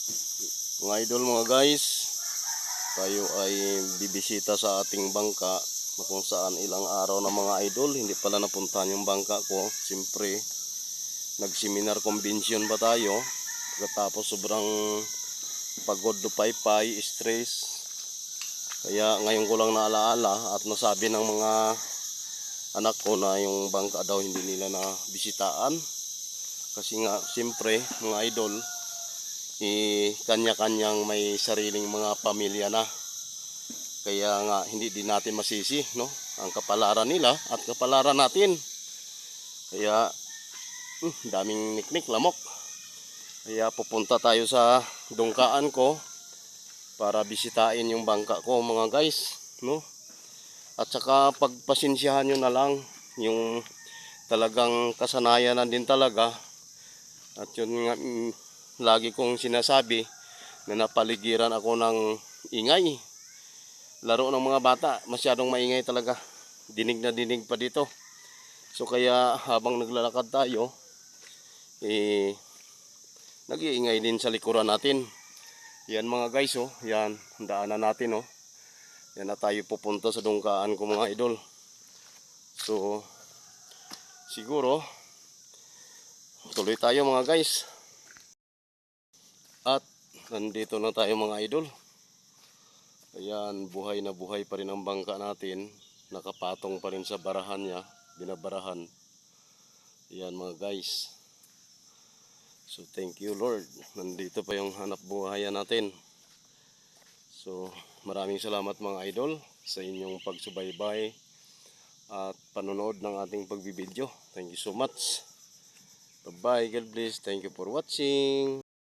Mga idol, mga guys, tayo ay bibisita sa ating bangka na kung saan ilang araw na mga idol hindi pala napuntahan yung bangka ko. Siyempre nagseminar convention ba tayo, pagkatapos sobrang pagod, paypay, stress, kaya ngayon ko lang naalaala at nasabi ng mga anak ko na yung bangka daw hindi nila na bisitaan kasi nga siyempre mga idol, kanya-kanyang may sariling mga pamilya na. Kaya nga hindi din natin masisi, no, ang kapalaran nila at kapalaran natin. Kaya daming niknik, lamok. Kaya pupunta tayo sa dungkaan ko para bisitain yung bangka ko, mga guys, no. At saka pagpasensyahan nyo na lang yung talagang kasanayan na din talaga. At yun nga, lagi kong sinasabi na napaligiran ako ng ingay. Laro ng mga bata, masyadong maingay talaga. Dinig na dinig pa dito. So kaya habang naglalakad tayo, nag-iingay din sa likuran natin. Yan mga guys, oh, yan, daanan natin, oh. Yan na tayo pupunta sa dungkaan ko, mga idol. So siguro tuloy tayo, mga guys. At nandito na tayo, mga idol. Ayan, buhay na buhay pa rin ang bangka natin. Nakapatong pa rin sa barahan niya, binabarahan. Ayan mga guys. So thank you Lord. Nandito pa yung hanap buhayan natin. So maraming salamat mga idol sa inyong pagsubaybay at panonood ng ating pagbibideo. Thank you so much. Bye bye, God bless. Thank you for watching.